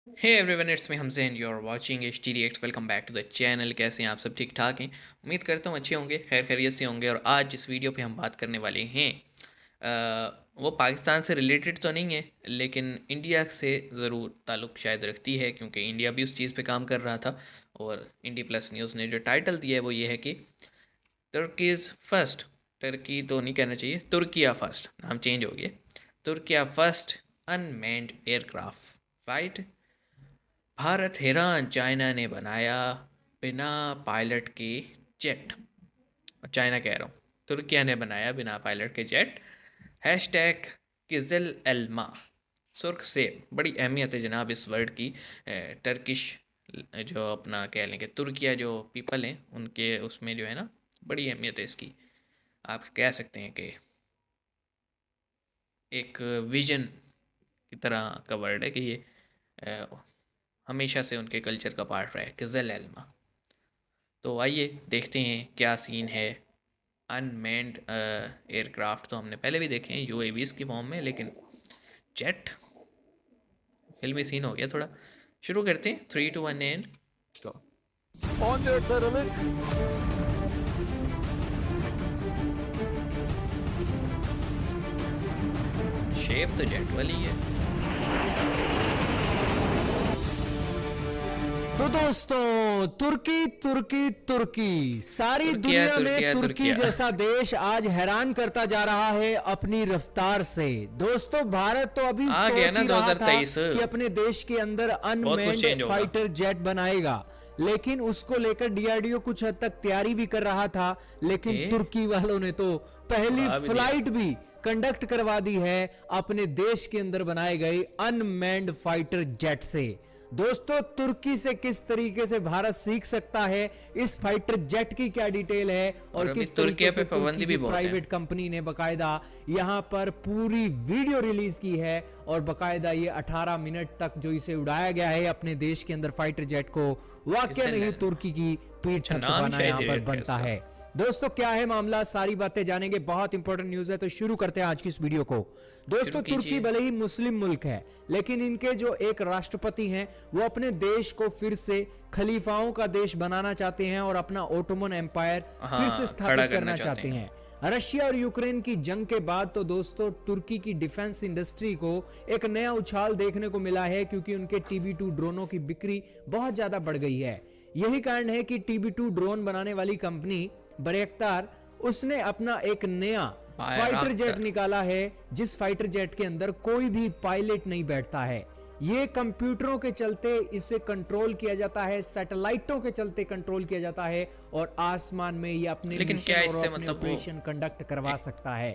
Hey everyone, it's me Hamza and you are watching H T reacts. Welcome back to the channel. कैसे हैं आप सब? ठीक ठाक हैं? उम्मीद करता हूँ अच्छे होंगे, खैर खैरियत से होंगे। और आज जिस वीडियो पे हम बात करने वाले हैं वो पाकिस्तान से रिलेटेड तो नहीं है, लेकिन इंडिया से ज़रूर ताल्लुक़ शायद रखती है, क्योंकि इंडिया भी उस चीज़ पे काम कर रहा था। और इंडी प्लस न्यूज़ ने जो टाइटल दिया है वो ये है कि तुर्कीज़ फर्स्ट, टर्की तो नहीं कहना चाहिए, तुर्किया फर्स्ट, नाम चेंज हो गया, Türkiye first unmanned aircraft flight. Bharat हैरान, चाइना ने बनाया बिना पायलट के जेट। चाइना कह रहा हूँ, तुर्किया ने बनाया बिना पायलट के जेट। Hashtag Kizil Elma. सुर्ख से बड़ी अहमियत है जनाब इस वर्ड की। टर्किश जो अपना कह लेंगे, तुर्किया जो पीपल हैं उनके उसमें जो है ना, बड़ी अहमियत है इसकी। आप कह सकते हैं कि एक विजन की तरह का वर्ड है कि ये हमेशा से उनके कल्चर का पार्ट रहा है, किजल एल्मा। तो आइए देखते हैं क्या सीन है। अनमैन्ड एयरक्राफ्ट तो हमने पहले भी देखे हैं यूएवीज की फॉर्म में, लेकिन जेट फिल्मी सीन हो गया थोड़ा। शुरू करते हैं, 3 2 1 एंड गो। 14 Aralık शेप तो जेट वाली है। तो दोस्तों, तुर्की तुर्की तुर्की सारी तुर्किया दुनिया में तुर्किया तुर्की तुर्किया। जैसा देश आज हैरान करता जा रहा है अपनी रफ्तार से। दोस्तों, भारत तो अभी आ गया सोच ना ही रहा था 2023। कि अपने देश के अंदर बहुत कुछ अनमैन्ड चेंज होगा। फाइटर जेट बनाएगा, लेकिन उसको लेकर डीआरडीओ कुछ हद तक तैयारी भी कर रहा था। लेकिन ओके, तुर्की वालों ने तो पहली उड़ा भी दिया। फ्लाइट भी कंडक्ट करवा दी है अपने देश के अंदर बनाए गए अनमैन्ड फाइटर जेट से। दोस्तों, तुर्की से किस तरीके से भारत सीख सकता है, इस फाइटर जेट की क्या डिटेल है और और अभी किस तरीके तुर्किया से पे पाबंदी तुर्की भी की बहुत है। प्राइवेट कंपनी ने बकायदा यहां पर पूरी वीडियो रिलीज की है। और बकायदा ये 18 मिनट तक जो इसे उड़ाया गया है अपने देश के अंदर फाइटर जेट को, वाकई किजल नहीं एल्मा, तुर्की की पीठ अच्छा नाम थपथपाना शायद यहां पर ही रखा है बनता इसका। है। दोस्तों, क्या है मामला, सारी बातें जानेंगे। बहुत इंपॉर्टेंट न्यूज है, तो शुरू करते हैं आज की इस वीडियो को। शुरू दोस्तों, तुर्की कीजिए। भले ही मुस्लिम मुल्क है, लेकिन इनके जो एक राष्ट्रपति हैं वो अपने देश को फिर से खलीफाओं का देश बनाना चाहते हैं और अपना ओटोमन एम्पायर फिर से हाँ, खड़ा स्थापित करना करना चाहते चाहते हैं। हैं। रशिया और यूक्रेन की जंग के बाद तो दोस्तों, तुर्की की डिफेंस इंडस्ट्री को एक नया उछाल देखने को मिला है, क्योंकि उनके TB2 ड्रोनों की बिक्री बहुत ज्यादा बढ़ गई है। यही कारण है कि TB2 ड्रोन बनाने वाली कंपनी बरेक्तार, उसने अपना एक नया फाइटर जेट बायराक्टर। निकाला है, जिस फाइटर जेट के अंदर कोई भी पायलट नहीं बैठता है। ये कंप्यूटरों के चलते इसे कंट्रोल किया जाता है, सैटेलाइटों के चलते कंट्रोल किया जाता है, और आसमान में ये अपने लेकिन मिशन क्या और इससे अपने मतलब वो ऑपरेशन कंडक्ट करवा एक सकता है।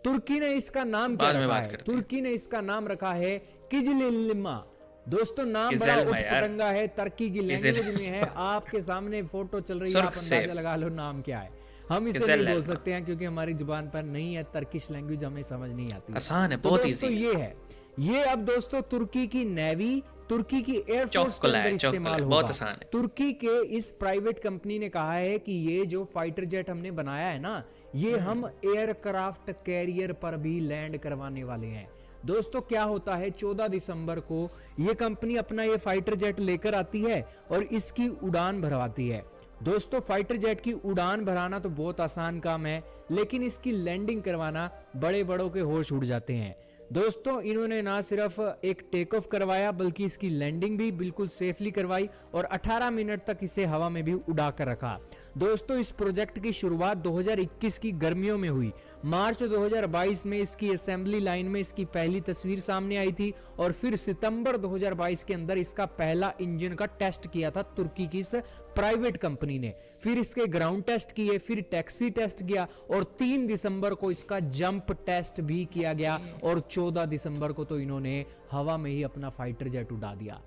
तुर्की ने इसका नाम क्या बाद में रखा बात है? करते हैं। तुर्की ने इसका नाम रखा है किजलिल्मा। दोस्तों, नाम बड़ा किजल्मा यार, उटपटंगा है, तुर्की की किजल लैंग्वेज में है। आपके सामने फोटो चल रही है, आप सुर्ख से अंदाजा लगा लो नाम क्या है। हम इसे नहीं किजल बोल एल्मा। सकते हैं क्योंकि हमारी जुबान पर नहीं है, तर्किश लैंग्वेज हमें समझ नहीं आती है। आसान है, तो बहुत दोस्तों, इजी है। ये है, ये अब दोस्तों तुर्की की नेवी, तुर्की की एयरफोर्स के चौकला अंदर है, चौकला इस्तेमाल है, बहुत होगा। आसान है। तुर्की के इस प्राइवेट कंपनी ने कहा है कि ये जो फाइटर जेट हमने बनाया है ना, ये हम एयरक्राफ्ट कैरियर पर भी लैंड करवाने वाले हैं। दोस्तों, क्या होता है, 14 दिसंबर को ये कंपनी अपना ये फाइटर जेट लेकर आती है और इसकी उड़ान भरवाती है। दोस्तों, फाइटर जेट की उड़ान भराना तो बहुत आसान काम है, लेकिन इसकी लैंडिंग करवाना बड़े बड़ों के होश उड़ जाते हैं। दोस्तों, इन्होंने ना सिर्फ एक टेक ऑफ करवाया, बल्कि इसकी लैंडिंग भी बिल्कुल सेफली करवाई और 18 मिनट तक इसे हवा में भी उड़ा कर रखा। दोस्तों, इस प्रोजेक्ट की शुरुआत 2021 की गर्मियों में हुई। मार्च 2022 में इसकी असेंबली लाइन में इसकी पहली तस्वीर सामने आई थी, और फिर सितंबर 2022 के अंदर इसका पहला इंजन का टेस्ट किया था तुर्की की इस प्राइवेट कंपनी ने। फिर इसके ग्राउंड टेस्ट किए, फिर टैक्सी टेस्ट किया, और 3 दिसंबर को इसका जंप टेस्ट भी किया गया, और 14 दिसंबर को तो इन्होंने हवा में ही अपना फाइटर जेट उड़ा दिया।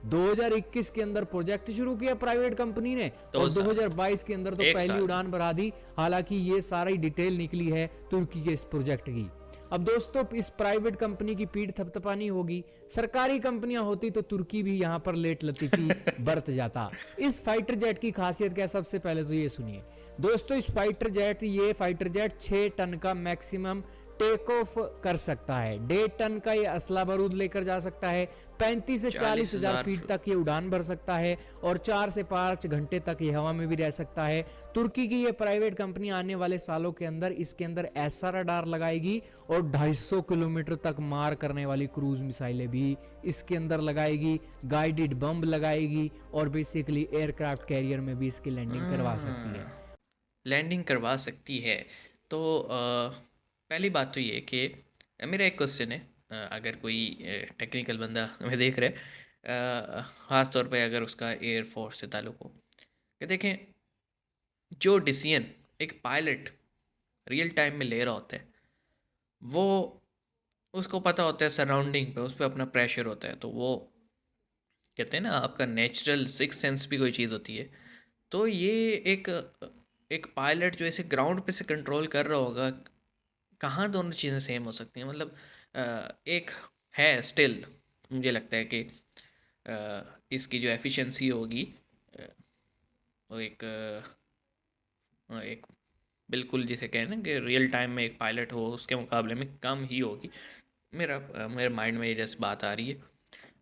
2021 के अंदर प्रोजेक्ट शुरू किया प्राइवेट कंपनी ने, और 2022 के अंदर तो एक पहली साल उड़ान भरा दी। हालांकि ये सारी डिटेल निकली है तुर्की के इस प्रोजेक्ट की। अब दोस्तों, इस प्राइवेट कंपनी की पीठ थपथपानी होगी। सरकारी कंपनियां होती तो तुर्की भी यहां पर लेट लतीफी बरत जाता। इस फाइटर जेट की खासियत क्या है, सबसे पहले तो ये सुनिए। दोस्तों, इस फाइटर जेट, ये फाइटर जेट 6 टन का मैक्सिमम टेक ऑफ कर सकता है। 1.5 टन का ये असला बारूद लेकर जा सकता है। 35 से 40 हजार 40,000 फीट फुट। तक ये उड़ान भर सकता है और 4 से 5 घंटे तक ये हवा में भी रह सकता है। तुर्की की ये प्राइवेट कंपनी आने वाले सालों के अंदर इसके अंदर ऐसा रडार लगाएगी और 250 किलोमीटर तक मार करने वाली क्रूज मिसाइलें भी इसके अंदर लगाएगी, गाइडेड बम लगाएगी और बेसिकली एयरक्राफ्ट कैरियर में भी इसकी लैंडिंग करवा सकती है। लैंडिंग करवा सकती है। तो पहली बात तो ये कि मेरा एक क्वेश्चन है, अगर कोई टेक्निकल बंदा हमें देख रहा है, ख़ास तौर पे अगर उसका एयर फोर्स से ताल्लुक़ हो, कि देखें जो डिसीजन एक पायलट रियल टाइम में ले रहा होता है, वो उसको पता होता है सराउंडिंग पे, उस पर अपना प्रेशर होता है, तो वो कहते हैं ना आपका नेचुरल सिक्स सेंस भी कोई चीज़ होती है। तो ये एक एक पायलट जो ऐसे ग्राउंड पे से कंट्रोल कर रहा होगा, कहाँ दोनों चीज़ें सेम हो सकती हैं? मतलब एक है स्टिल, मुझे लगता है कि इसकी जो एफिशिएंसी होगी, अ, वो एक बिल्कुल जिसे कहें ना कि रियल टाइम में एक पायलट हो उसके मुकाबले में कम ही होगी। मेरे माइंड में ये जैसे बात आ रही है।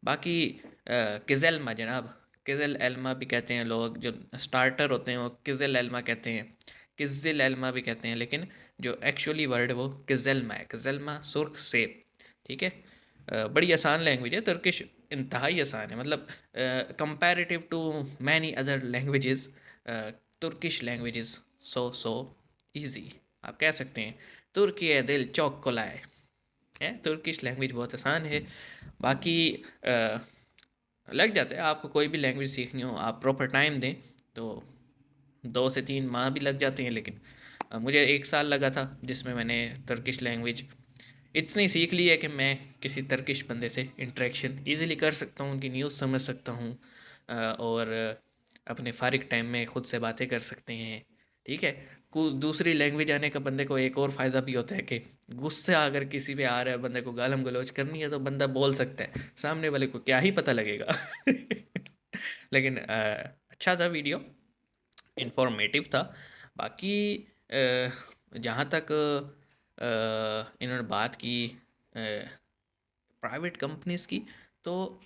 बाकी किज़ेल्मा जनाब, किज़ल एल्मा भी कहते हैं लोग, जो स्टार्टर होते हैं वो किज़ल एल्मा कहते हैं, किज़िल एल्मा भी कहते हैं, लेकिन जो एक्चुअली वर्ड है वो किज़ेल्मा है। किज़ेल्मा सुर्ख सेब, ठीक है। बड़ी आसान लैंग्वेज है तुर्किश, इंतहाई आसान है। मतलब comparative to many other languages, Turkish languages so easy, आप कह सकते हैं। तुर्की है दिल चौक को लाए है, तुर्किश लैंग्वेज बहुत आसान है। बाकी लग जाता है, आपको कोई भी लैंग्वेज सीखनी हो, आप प्रॉपर टाइम दें तो 2 से 3 माह भी लग जाते हैं। लेकिन मुझे 1 साल लगा था, जिसमें मैंने तुर्किश लैंग्वेज इतनी सीख ली है कि मैं किसी तुर्किश बंदे से इंटरेक्शन ईज़िली कर सकता हूँ, उनकी न्यूज़ समझ सकता हूँ, और अपने फ़ारिग टाइम में ख़ुद से बातें कर सकते हैं, ठीक है। कुछ दूसरी लैंग्वेज आने का बंदे को एक और फ़ायदा भी होता है कि गुस्सा अगर किसी पे आ रहा है, बंदे को गालम गलौज करनी है तो बंदा बोल सकता है, सामने वाले को क्या ही पता लगेगा। लेकिन अच्छा था वीडियो, इंफॉर्मेटिव था। बाकी जहाँ तक इन्होंने बात की प्राइवेट कंपनीज़ की, तो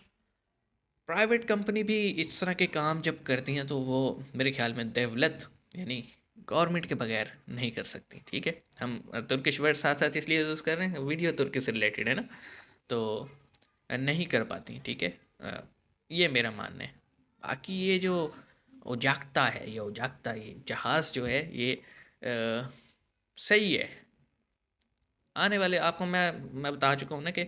प्राइवेट कंपनी भी इस तरह के काम जब करती हैं तो वो मेरे ख्याल में दौलत यानी गवर्नमेंट के बगैर नहीं कर सकती, ठीक है। हम तुर्किश वर्ड साथ साथ इसलिए यूज़ कर रहे हैं, वीडियो तुर्की से रिलेटेड है ना, तो नहीं कर पाती, ठीक है। ये मेरा मानना है। बाकी ये जो उजागता है, ये जहाज़ जो है ये सही है। आने वाले आपको मैं बता चुका हूँ ना कि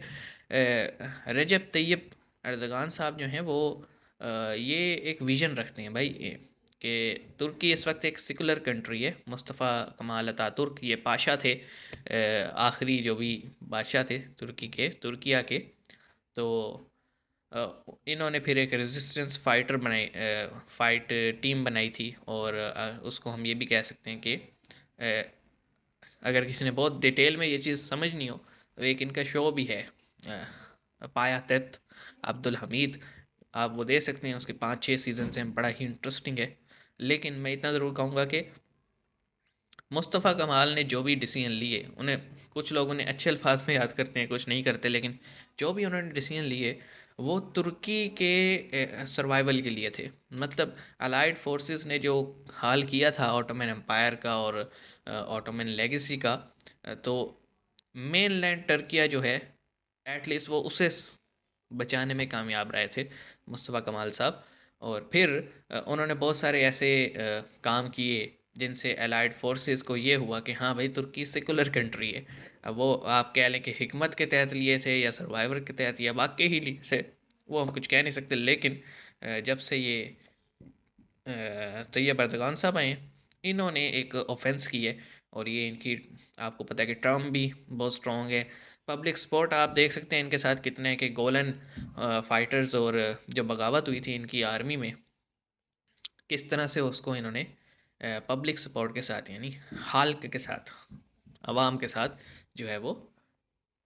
रजब तैयब अर्दगान साहब जो हैं वो ये एक विज़न रखते हैं भाई, कि तुर्की इस वक्त एक सेकुलर कंट्री है। मुस्तफ़ा कमाल अतातुर्क ये पाशा थे, आखिरी जो भी बादशाह थे तुर्किया के। तो इन्होंने फिर एक रेजिस्टेंस फाइटर बनाई, फाइट टीम बनाई थी, और उसको हम ये भी कह सकते हैं कि अगर किसी ने बहुत डिटेल में ये चीज़ समझनी हो तो एक इनका शो भी है, पाया तहत अब्दुल हमीद, आप वो दे सकते हैं। उसके 5-6 सीजन हैं, बड़ा ही इंटरेस्टिंग है। लेकिन मैं इतना ज़रूर कहूँगा कि मुस्तफ़ा कमाल ने जो भी डिसीजन लिए, उन्हें कुछ लोग उन्हें अच्छे अल्फाज में याद करते हैं, कुछ नहीं करते, लेकिन जो भी उन्होंने डिसीजन लिए वो तुर्की के सर्वाइवल के लिए थे। मतलब अलाइड फोर्सेस ने जो हाल किया था ऑटोमन एम्पायर का और ऑटोमन लेगेसी का, तो मेन लैंड टर्किया जो है एटलीस्ट वो उसे बचाने में कामयाब रहे थे मुस्तफ़ा कमाल साहब। और फिर उन्होंने बहुत सारे ऐसे काम किए जिनसे अलाइड फोर्सेस को ये हुआ कि हाँ भाई तुर्की सेकुलर कंट्री है। अब वो आप कह लें कि हिकमत के तहत लिए थे या सर्वाइवर के तहत या वाकई ही लिए से, वो हम कुछ कह नहीं सकते। लेकिन जब से ये तैयब अर्दगान साहब आए, इन्होंने एक ऑफेंस की है, और ये इनकी आपको पता है कि टर्म भी बहुत स्ट्रॉन्ग है। पब्लिक सपोर्ट आप देख सकते हैं इनके साथ कितने हैं, कि गोलन फाइटर्स और जो बगावत हुई थी इनकी आर्मी में, किस तरह से उसको इन्होंने पब्लिक सपोर्ट के साथ यानी हाल्क के साथ, आवाम के साथ जो है वो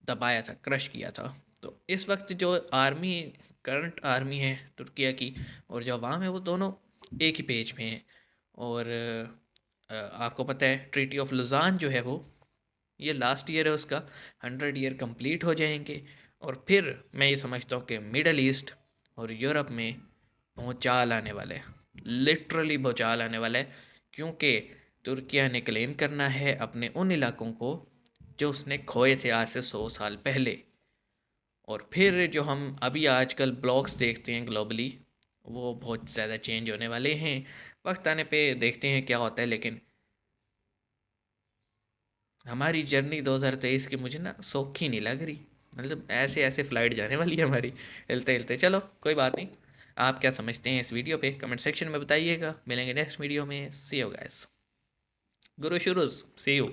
दबाया था, क्रश किया था। तो इस वक्त जो आर्मी, करंट आर्मी है तुर्किया की, और जो अवाम है, वो दोनों एक ही पेज पे हैं। और आपको पता है ट्रीटी ऑफ लुज़ान जो है वो ये लास्ट ईयर है उसका, 100 ईयर कंप्लीट हो जाएंगे और फिर मैं ये समझता हूँ कि मिडल ईस्ट और यूरोप में भूचाल आने वाला है, लिटरली भूचाल आने वाला है, क्योंकि तुर्किया ने क्लेम करना है अपने उन इलाकों को जो उसने खोए थे आज से 100 साल पहले। और फिर जो हम अभी आजकल ब्लॉग्स देखते हैं ग्लोबली, वो बहुत ज़्यादा चेंज होने वाले हैं। वक्त आने पे देखते हैं क्या होता है, लेकिन हमारी जर्नी 2023 की मुझे ना सौखी नहीं लग रही। मतलब ऐसे ऐसे फ्लाइट जाने वाली है हमारी, हिलते हिलते। चलो कोई बात नहीं, आप क्या समझते हैं इस वीडियो पे कमेंट सेक्शन में बताइएगा। मिलेंगे नेक्स्ट वीडियो में। सी you guys, Guru शुरूज, C you.